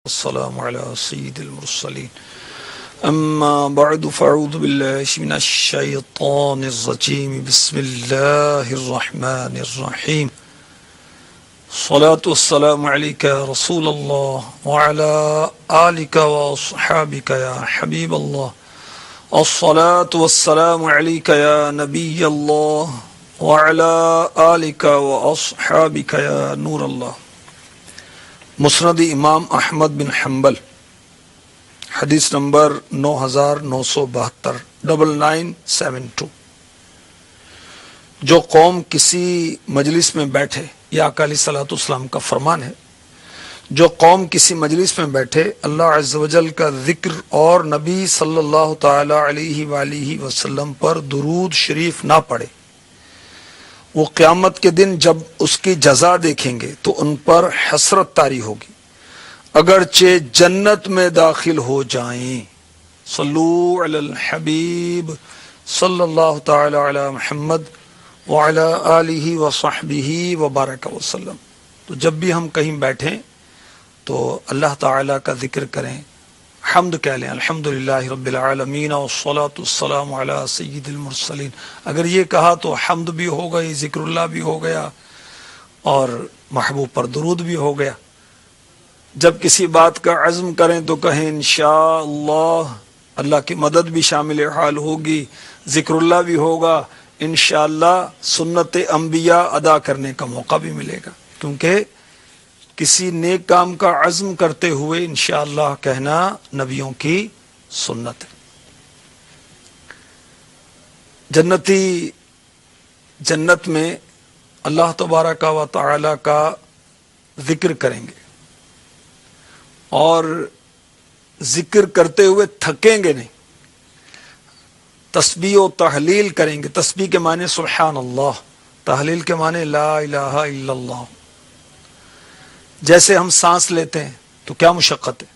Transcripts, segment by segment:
السلام على سيد المرسلين أما بعد فأعوذ بالله من الشيطان الرجيم بسم الله الرحمن الرحيم الصلاة والسلام عليك يا رسول الله وعلى آلك وأصحابك يا حبيب الله الصلاة والسلام عليك يا نبي الله وعلى آلك وأصحابك يا نور الله۔ مسند امام احمد بن حنبل حدیث نمبر 9972 9972۔ جو قوم کسی مجلس میں بیٹھے، یہ آقا علیہ الصلوۃ والسلام کا فرمان ہے، جو قوم کسی مجلس میں بیٹھے اللہ عز و جل کا ذکر اور نبی صلی اللہ تعالی علیہ وآلہ وسلم پر درود شریف نہ پڑھے، وہ قیامت کے دن جب اس کی جزا دیکھیں گے تو ان پر حسرت طاری ہوگی، اگرچہ جنت میں داخل ہو جائیں۔ صلو علی الحبیب صلی اللہ تعالی علی محمد وعلی آلہ وصحبہ وبارک وسلم۔ تو جب بھی ہم کہیں بیٹھیں تو اللہ تعالی کا ذکر کریں، حمد کہہ لیں، الحمدللہ رب العالمین والصلاة والسلام علی سید المرسلین۔ اگر یہ کہا تو حمد بھی ہو گئی، ذکر اللہ بھی ہو گیا، اور محبوب پر درود بھی ہو گیا۔ جب کسی بات کا عزم کریں تو کہیں انشاءاللہ، اللہ کی مدد بھی شامل حال ہوگی، ذکر اللہ بھی ہوگا، انشاءاللہ سنت انبیاء ادا کرنے کا موقع بھی ملے گا، کیونکہ کسی نیک کام کا عزم کرتے ہوئے انشاءاللہ کہنا نبیوں کی سنت ہے۔ جنتی جنت میں اللہ تبارک و تعالی کا ذکر کریں گے، اور ذکر کرتے ہوئے تھکیں گے نہیں، تسبیح و تحلیل کریں گے۔ تسبیح کے معنی سبحان اللہ، تحلیل کے معنی لا الہ الا اللہ۔ جیسے ہم سانس لیتے ہیں تو کیا مشقت ہے؟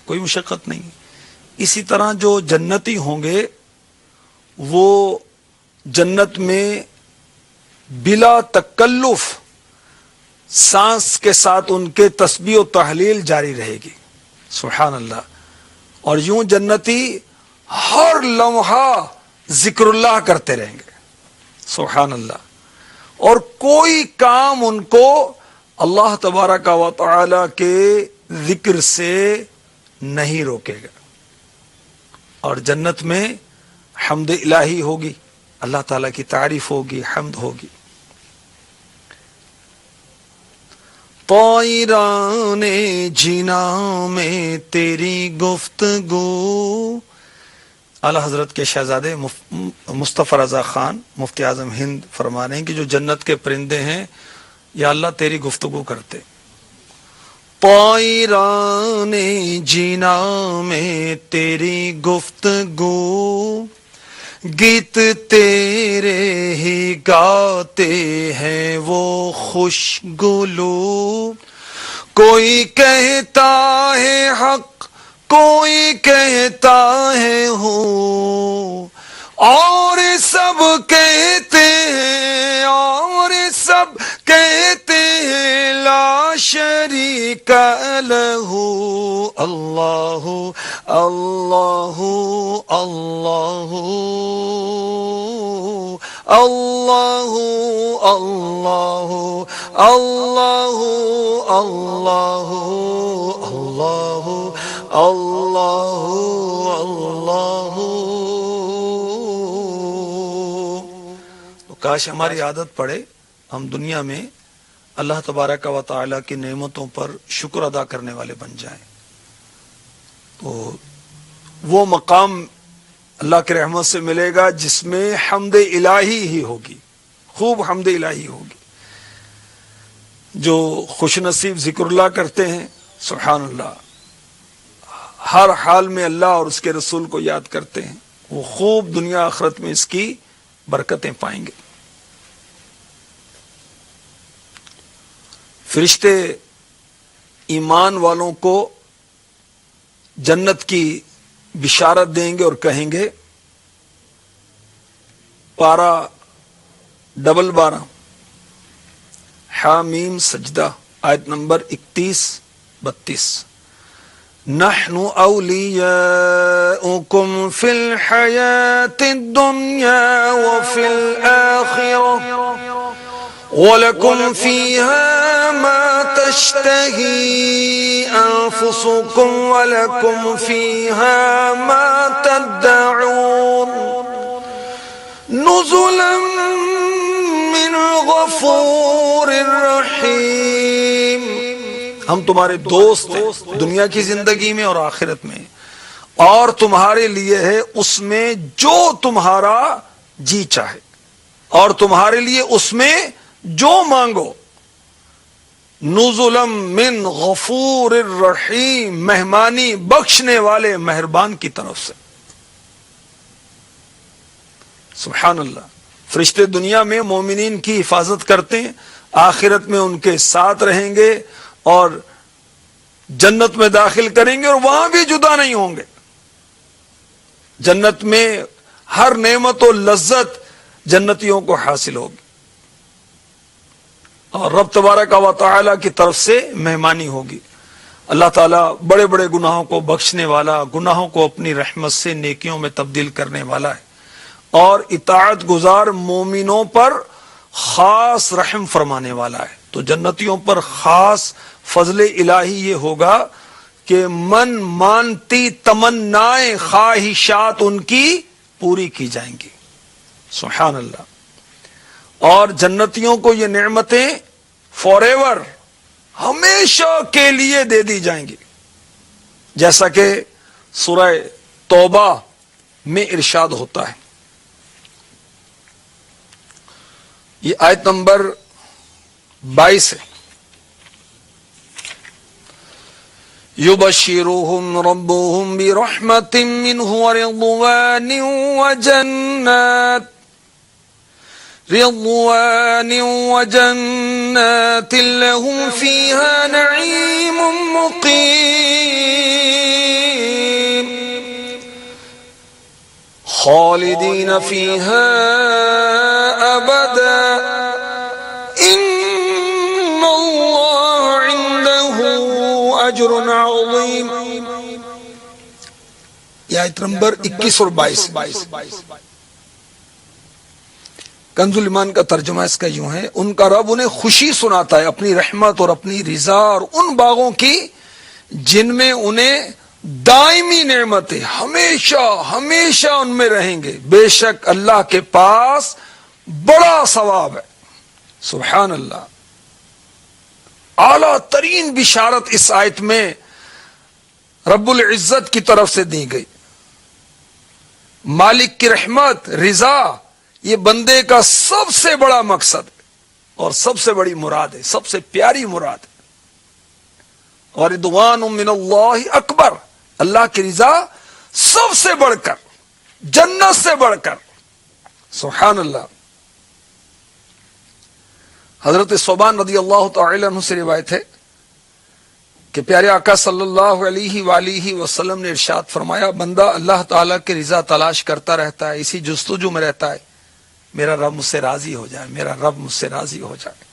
کوئی مشقت نہیں۔ اسی طرح جو جنتی ہوں گے وہ جنت میں بلا تکلف سانس کے ساتھ ان کے تسبیح و تحلیل جاری رہے گی، سبحان اللہ۔ اور یوں جنتی ہر لمحہ ذکر اللہ کرتے رہیں گے، سبحان اللہ، اور کوئی کام ان کو اللہ تبارک و تعالی کے ذکر سے نہیں روکے گا۔ اور جنت میں حمد الہی ہوگی، اللہ تعالیٰ کی تعریف ہوگی، حمد ہوگی۔ طائران جینا میں تیری گفتگو، اعلیٰ حضرت کے شہزادے مصطفی رضا خان مفتی اعظم ہند فرما رہے ہیں کہ جو جنت کے پرندے ہیں یا اللہ تیری گفتگو کرتے۔ طائران جینا میں تیری گفتگو، گیت تیرے ہی گاتے ہیں وہ خوش گلو، کوئی کہتا ہے حق، کوئی کہتا ہے ہو، اور سب کہتے ہیں، اور سب کہتے ہیں لا شریک لہ، اللہ اللہ اللہ اللہ اللہ اللہ اللہ اللہ اللہ۔ کاش ہماری عادت پڑے ہم دنیا میں اللہ تبارک و تعالی کی نعمتوں پر شکر ادا کرنے والے بن جائیں، تو وہ مقام اللہ کی رحمت سے ملے گا جس میں حمد الہی ہی ہوگی، خوب حمد الہی ہوگی۔ جو خوش نصیب ذکر اللہ کرتے ہیں، سبحان اللہ، ہر حال میں اللہ اور اس کے رسول کو یاد کرتے ہیں، وہ خوب دنیا آخرت میں اس کی برکتیں پائیں گے۔ فرشتے ایمان والوں کو جنت کی بشارت دیں گے اور کہیں گے، پارہ 12 حامیم سجدہ آیت نمبر 31-32، نحن اولیاؤکم فی الحیات الدنیا وفی الآخرہ وَلَكُمْ فِيهَا مَا تَشْتَهِي أَنفُسُكُمْ وَلَكُمْ فِيهَا مَا تَدَّعُونَ نُزُلًا مِّنْ غَفُورٍ رَحِيمٍ۔ ہم تمہارے دوست ہیں دنیا کی زندگی میں اور آخرت میں، اور تمہارے لیے ہے اس میں جو تمہارا جی چاہے، اور تمہارے لیے اس میں جو مانگو۔ نزلم من غفور الرحیم، مہمانی بخشنے والے مہربان کی طرف سے۔ سبحان اللہ۔ فرشتے دنیا میں مومنین کی حفاظت کرتے ہیں، آخرت میں ان کے ساتھ رہیں گے اور جنت میں داخل کریں گے، اور وہاں بھی جدا نہیں ہوں گے۔ جنت میں ہر نعمت و لذت جنتیوں کو حاصل ہوگی، اور رب تبارک و تعالی کی طرف سے مہمانی ہوگی۔ اللہ تعالیٰ بڑے بڑے گناہوں کو بخشنے والا، گناہوں کو اپنی رحمت سے نیکیوں میں تبدیل کرنے والا ہے، اور اطاعت گزار مومنوں پر خاص رحم فرمانے والا ہے۔ تو جنتیوں پر خاص فضل الہی یہ ہوگا کہ من مانتی تمنائیں خواہشات ان کی پوری کی جائیں گی۔ سبحان اللہ۔ اور جنتیوں کو یہ نعمتیں فار ایور، ہمیشہ کے لیے دے دی جائیں گی، جیسا کہ سورہ توبہ میں ارشاد ہوتا ہے۔ یہ آیت نمبر 22 ہے۔ یبشرہم ربہم برحمت منہ ورضوان وجنات لهم فيها نعيم مقيم خالدين فيها أبدا إن الله عنده أجر عظيم۔ یہ آیت نمبر 21 اور 22۔ کنز الایمان کا ترجمہ اس کا یوں ہے، ان کا رب انہیں خوشی سناتا ہے اپنی رحمت اور اپنی رضا اور ان باغوں کی جن میں انہیں دائمی نعمتیں ہمیشہ ہمیشہ ان میں رہیں گے، بے شک اللہ کے پاس بڑا ثواب ہے۔ سبحان اللہ۔ اعلیٰ ترین بشارت اس آیت میں رب العزت کی طرف سے دی گئی۔ مالک کی رحمت، رضا، یہ بندے کا سب سے بڑا مقصد ہے اور سب سے بڑی مراد ہے، سب سے پیاری مراد ہے۔ اور رضوان من اللہ اکبر، اللہ کی رضا سب سے بڑھ کر، جنت سے بڑھ کر۔ سبحان اللہ۔ حضرت ثوبان رضی اللہ تعالی عنہ سے روایت ہے کہ پیارے آقا صلی اللہ علیہ وآلہ وسلم نے ارشاد فرمایا، بندہ اللہ تعالیٰ کی رضا تلاش کرتا رہتا ہے، اسی جستجو میں رہتا ہے، میرا رب مجھ سے راضی ہو جائے، میرا رب مجھ سے راضی ہو جائے۔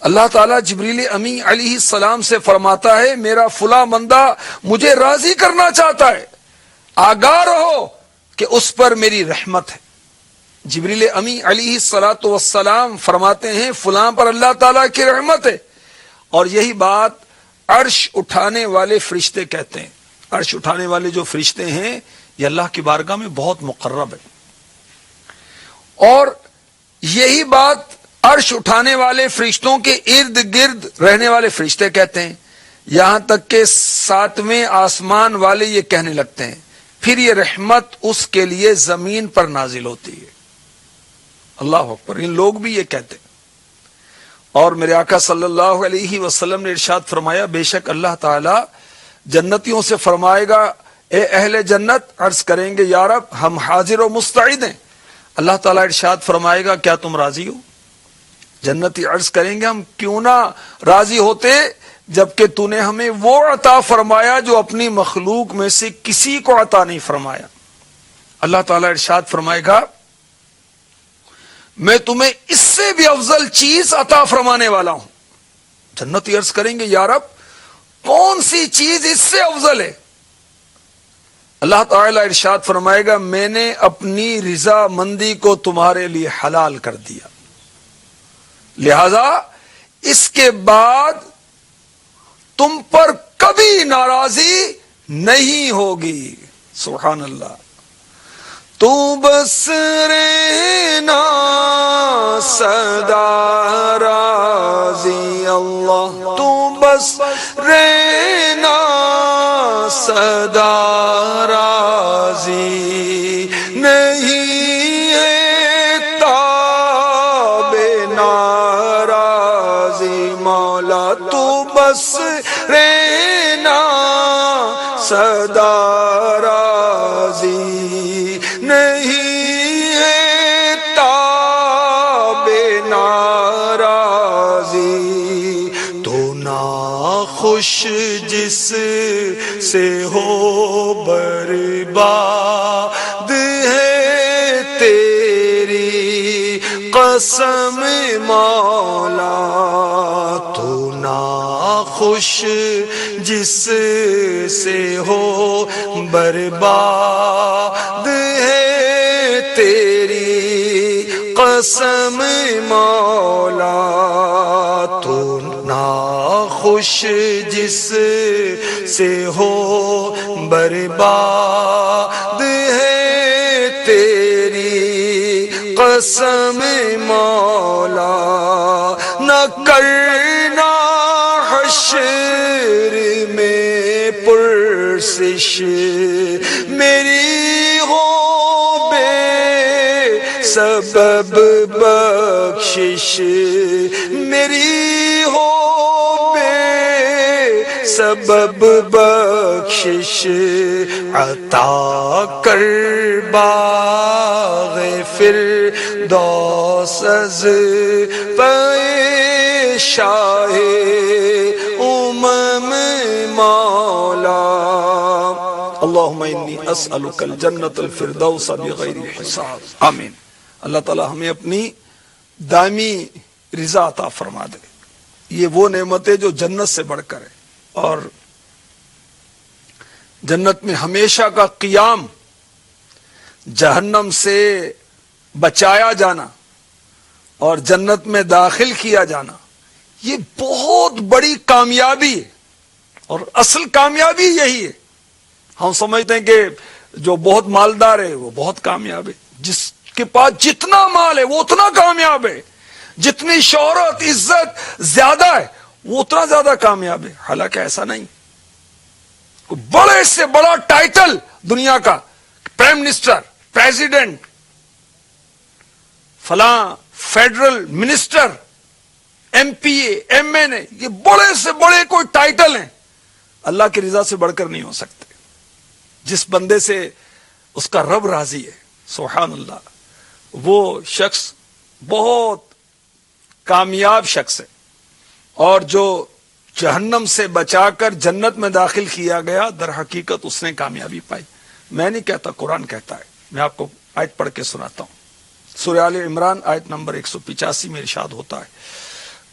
اللہ تعالیٰ جبریل امی علیہ السلام سے فرماتا ہے، میرا فلاں بندہ مجھے راضی کرنا چاہتا ہے، آگاہ رہو کہ اس پر میری رحمت ہے۔ جبریل امی علیہ السلام فرماتے ہیں، فلاں پر اللہ تعالیٰ کی رحمت ہے، اور یہی بات عرش اٹھانے والے فرشتے کہتے ہیں۔ عرش اٹھانے والے جو فرشتے ہیں یہ اللہ کی بارگاہ میں بہت مقرب ہے، اور یہی بات عرش اٹھانے والے فرشتوں کے ارد گرد رہنے والے فرشتے کہتے ہیں، یہاں تک کہ 7ویں آسمان والے یہ کہنے لگتے ہیں، پھر یہ رحمت اس کے لیے زمین پر نازل ہوتی ہے۔ اللہ اکبر۔ ان لوگ بھی یہ کہتے ہیں، اور میرے آقا صلی اللہ علیہ وسلم نے ارشاد فرمایا، بے شک اللہ تعالی جنتیوں سے فرمائے گا، اے اہل جنت، عرض کریں گے یا رب ہم حاضر و مستعد ہیں۔ اللہ تعالیٰ ارشاد فرمائے گا، کیا تم راضی ہو؟ جنتی عرض کریں گے، ہم کیوں نہ راضی ہوتے جبکہ تو نے ہمیں وہ عطا فرمایا جو اپنی مخلوق میں سے کسی کو عطا نہیں فرمایا۔ اللہ تعالیٰ ارشاد فرمائے گا، میں تمہیں اس سے بھی افضل چیز عطا فرمانے والا ہوں۔ جنتی عرض کریں گے، یا رب کون سی چیز اس سے افضل ہے؟ اللہ تعالیٰ ارشاد فرمائے گا میں نے اپنی رضا مندی کو تمہارے لیے حلال کر دیا، لہذا اس کے بعد تم پر کبھی ناراضی نہیں ہوگی۔ سبحان اللہ۔ تو بس رہنا سدا راضی اللہ، تو بس رہنا سدا راضی، نہیں ہے تاب ناراضی مولا، تو بس رہنا سدا راضی، نہیں ہے تاب ناراضی، تو ناخوش جس سے ہو برباد ہے تیری قسم مولا، تو ناخوش جس سے ہو برباد ہے تیری قسم مولا، تو ناخوش جس سے ہو برباد ہے تیری قسم مولا، نہ کرنا حشر میں پرسش میری ہو بے سبب بخشش میری ہو بے سبب بخشش، عطا کر باغ فردوس از پے شاہ مولا، اللہم انی اسألک الجنت الفردوس بغیر حساب۔ آمین۔ اللہ تعالی ہمیں اپنی دائمی رضا عطا فرما دے۔ یہ وہ نعمتیں جو جنت سے بڑھ کر ہے، اور جنت میں ہمیشہ کا قیام، جہنم سے بچایا جانا اور جنت میں داخل کیا جانا، یہ بہت بڑی کامیابی ہے، اور اصل کامیابی یہی ہے۔ ہم سمجھتے ہیں کہ جو بہت مالدار ہے وہ بہت کامیاب ہے، جس کے پاس جتنا مال ہے وہ اتنا کامیاب ہے، جتنی شہرت عزت زیادہ ہے وہ اتنا زیادہ کامیاب ہے۔ حالانکہ ایسا نہیں۔ بڑے سے بڑا ٹائٹل دنیا کا، پرائم منسٹر، پریزیڈنٹ، فلاں فیڈرل منسٹر، ایم پی اے، ایم این اے، یہ بڑے سے بڑے کوئی ٹائٹل ہیں، اللہ کی رضا سے بڑھ کر نہیں ہو سکتے۔ جس بندے سے اس کا رب راضی ہے، سبحان اللہ، وہ شخص بہت کامیاب شخص ہے، اور جو جہنم سے بچا کر جنت میں داخل کیا گیا، در حقیقت اس نے کامیابی پائی۔ میں نہیں کہتا، قرآن کہتا ہے۔ میں آپ کو آیت پڑھ کے سناتا ہوں۔ سورہ آل عمران آیت نمبر 185 میں ارشاد ہوتا ہے،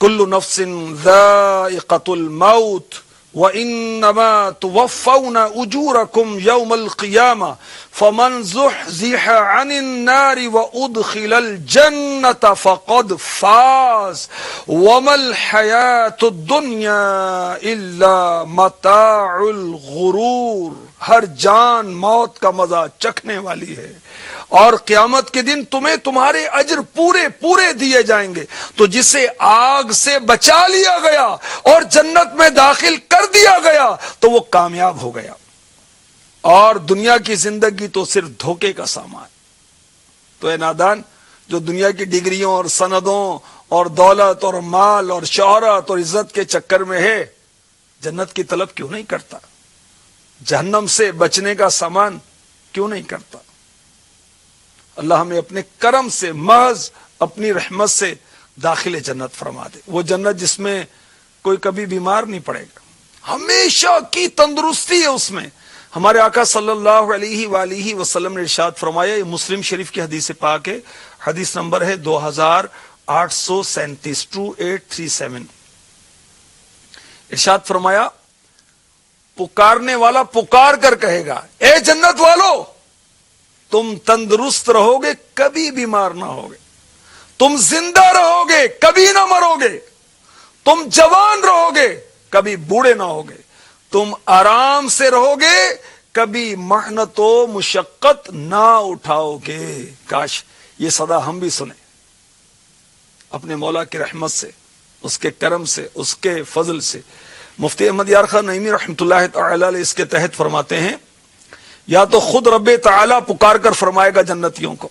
کل نفس ذائقۃ الموت وَإِنَّمَا تُوَفَّوْنَ أُجُورَكُمْ يَوْمَ الْقِيَامَةِ فَمَنْ زُحْزِحَ عَنِ النَّارِ وَأُدْخِلَ الْجَنَّةَ فَقَدْ فَازَ وَمَا الْحَيَاةُ الدُّنْيَا إِلَّا مَتَاعُ الْغُرُورِ۔ ہر جان موت کا مزہ چکھنے والی ہے، اور قیامت کے دن تمہیں تمہارے اجر پورے پورے دیے جائیں گے۔ تو جسے آگ سے بچا لیا گیا اور جنت میں داخل کر دیا گیا تو وہ کامیاب ہو گیا، اور دنیا کی زندگی تو صرف دھوکے کا سامان۔ تو اے نادان، جو دنیا کی ڈگریوں اور سندوں اور دولت اور مال اور شہرت اور عزت کے چکر میں ہے، جنت کی طلب کیوں نہیں کرتا؟ جہنم سے بچنے کا سامان کیوں نہیں کرتا؟ اللہ ہمیں اپنے کرم سے، محض اپنی رحمت سے داخل جنت فرما دے۔ وہ جنت جس میں کوئی کبھی بیمار نہیں پڑے گا، ہمیشہ کی تندرستی ہے اس میں۔ ہمارے آقا صلی اللہ علیہ وآلہ وسلم نے ارشاد فرمایا، یہ مسلم شریف کی حدیث پاک ہے، حدیث نمبر ہے 2837، 2837۔ ارشاد فرمایا، پکارنے والا پکار کر کہے گا اے جنت والو تم تندرست رہو گے کبھی بیمار نہ ہوگے، تم زندہ رہو گے کبھی نہ مرو گے، تم جوان رہو گے کبھی بوڑھے نہ ہوگے، تم آرام سے رہو گے کبھی محنت و مشقت نہ اٹھاؤ گے۔ کاش یہ صدا ہم بھی سنیں اپنے مولا کی رحمت سے، اس کے کرم سے، اس کے فضل سے۔ مفتی احمد یار خان نعیمی رحمۃ اللہ تعالی علیہ اس کے تحت فرماتے ہیں یا تو خود رب تعالی پکار کر فرمائے گا جنتیوں کو،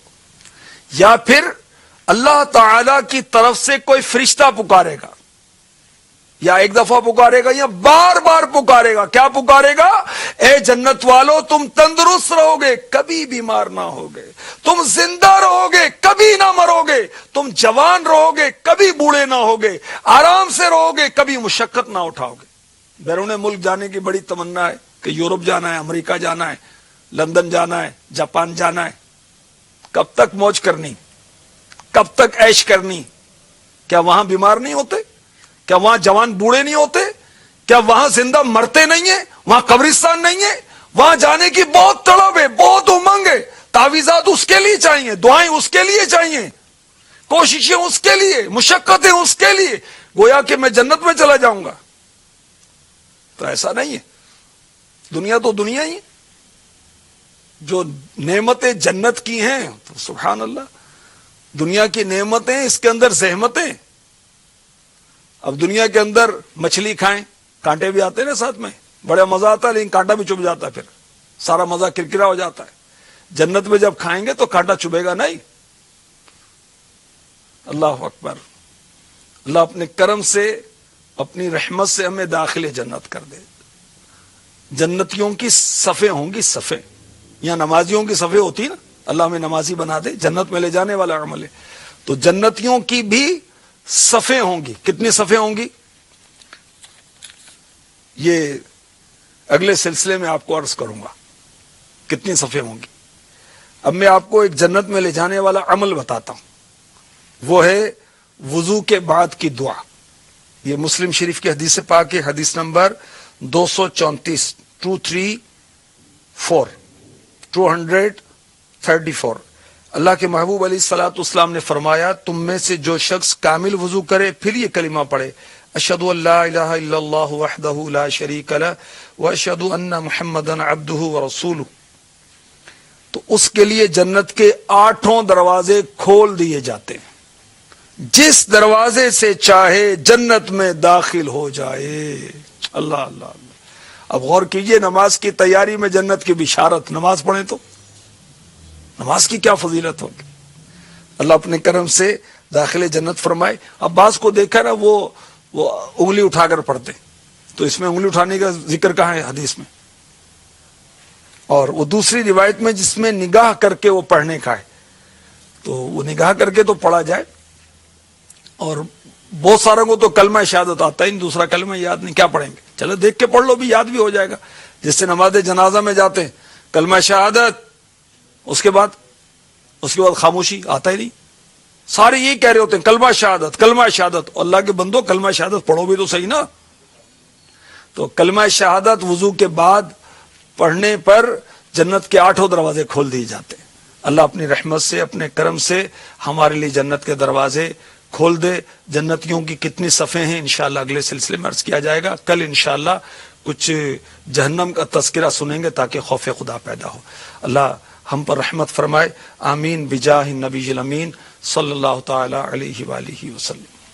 یا پھر اللہ تعالی کی طرف سے کوئی فرشتہ پکارے گا، یا ایک دفعہ پکارے گا یا بار بار پکارے گا۔ کیا پکارے گا؟ اے جنت والو تم تندرست رہو گے کبھی بیمار نہ ہوگے، تم زندہ رہو گے کبھی نہ مرو گے، تم جوان رہو گے کبھی بوڑھے نہ ہوگے، آرام سے رہو گے کبھی مشقت نہ اٹھاؤ گے۔ بیرون ملک جانے کی بڑی تمنا ہے کہ یورپ جانا ہے، امریکہ جانا ہے، لندن جانا ہے، جاپان جانا ہے۔ کب تک موج کرنی، کب تک عیش کرنی؟ کیا وہاں بیمار نہیں ہوتے؟ کیا وہاں جوان بوڑھے نہیں ہوتے؟ کیا وہاں زندہ مرتے نہیں ہیں؟ وہاں قبرستان نہیں ہے؟ وہاں جانے کی بہت طلب ہے، بہت امنگ ہے، تعویذات اس کے لیے چاہیے، دعائیں اس کے لیے چاہیے، کوششیں اس کے لیے، مشقتیں اس کے لیے، گویا کہ میں جنت میں چلا جاؤں گا۔ تو ایسا نہیں ہے، دنیا تو دنیا ہی ہے۔ جو نعمتیں جنت کی ہیں تو سبحان اللہ، دنیا کی نعمتیں، اس کے اندر زحمتیں۔ اب دنیا کے اندر مچھلی کھائیں، کانٹے بھی آتے ہیں نا ساتھ میں، بڑا مزہ آتا ہے، لیکن کانٹا بھی چبھ جاتا ہے، پھر سارا مزہ کرکرا ہو جاتا ہے۔ جنت میں جب کھائیں گے تو کانٹا چبھے گا نہیں۔ اللہ اکبر، اللہ اپنے کرم سے، اپنی رحمت سے ہمیں داخل جنت کر دے۔ جنتیوں کی صفیں ہوں گی، صفیں، یہاں نمازیوں کی صفیں ہوتی نا، اللہ ہمیں نمازی بنا دے، جنت میں لے جانے والا عمل ہے۔ تو جنتیوں کی بھی صفیں ہوں گی۔ کتنی صفیں ہوں گی یہ اگلے سلسلے میں آپ کو عرض کروں گا، کتنی صفیں ہوں گی۔ اب میں آپ کو ایک جنت میں لے جانے والا عمل بتاتا ہوں، وہ ہے وضو کے بعد کی دعا۔ یہ مسلم شریف کی حدیث پاک ہے، حدیث نمبر 234 234 اللہ کے محبوب علیہ الصلوۃ والسلام نے فرمایا تم میں سے جو شخص کامل وضو کرے پھر یہ کلمہ پڑھے اشہد ان لا الہ الا اللہ وحدہ لا شریک لہ واشہد ان محمدا عبدہ ورسولہ، تو اس کے لیے جنت کے 8 دروازے کھول دیے جاتے ہیں، جس دروازے سے چاہے جنت میں داخل ہو جائے۔ اللہ اللہ اللہ۔ اب غور کیجئے، نماز کی تیاری میں جنت کی بشارت، نماز پڑھیں تو نماز کی کیا فضیلت ہوگی۔ اللہ اپنے کرم سے داخل جنت فرمائے۔ اب بعض کو دیکھا نا وہ انگلی اٹھا کر پڑھتے، تو اس میں انگلی اٹھانے کا ذکر کہاں ہے حدیث میں؟ اور وہ دوسری روایت میں جس میں نگاہ کر کے وہ پڑھنے کا ہے، تو وہ نگاہ کر کے تو پڑھا جائے۔ اور بہت ساروں کو تو کلمہ شہادت آتا ہی نہیں، دوسرا کلمہ یاد نہیں، کیا پڑھیں گے؟ چلو دیکھ کے پڑھ لو بھی، یاد بھی ہو جائے گا۔ جس سے نماز جنازہ میں جاتے ہیں کلمہ شہادت، اس کے بعد خاموشی، آتا ہی نہیں، سارے یہی کہہ رہے ہوتے ہیں کلمہ شہادت کلمہ شہادت۔ اللہ کے بندو کلمہ شہادت پڑھو بھی تو صحیح نا۔ تو کلمہ شہادت وضو کے بعد پڑھنے پر جنت کے 8 دروازے کھول دیے جاتے ہیں۔ اللہ اپنی رحمت سے، اپنے کرم سے ہمارے لیے جنت کے دروازے کھول دے۔ جنتیوں کی کتنی صفیں ہیں انشاءاللہ اگلے سلسلے میں عرض کیا جائے گا۔ کل انشاءاللہ کچھ جہنم کا تذکرہ سنیں گے تاکہ خوف خدا پیدا ہو۔ اللہ ہم پر رحمت فرمائے، آمین بجاہ النبی الامین صلی اللہ تعالی علیہ وآلہ وسلم۔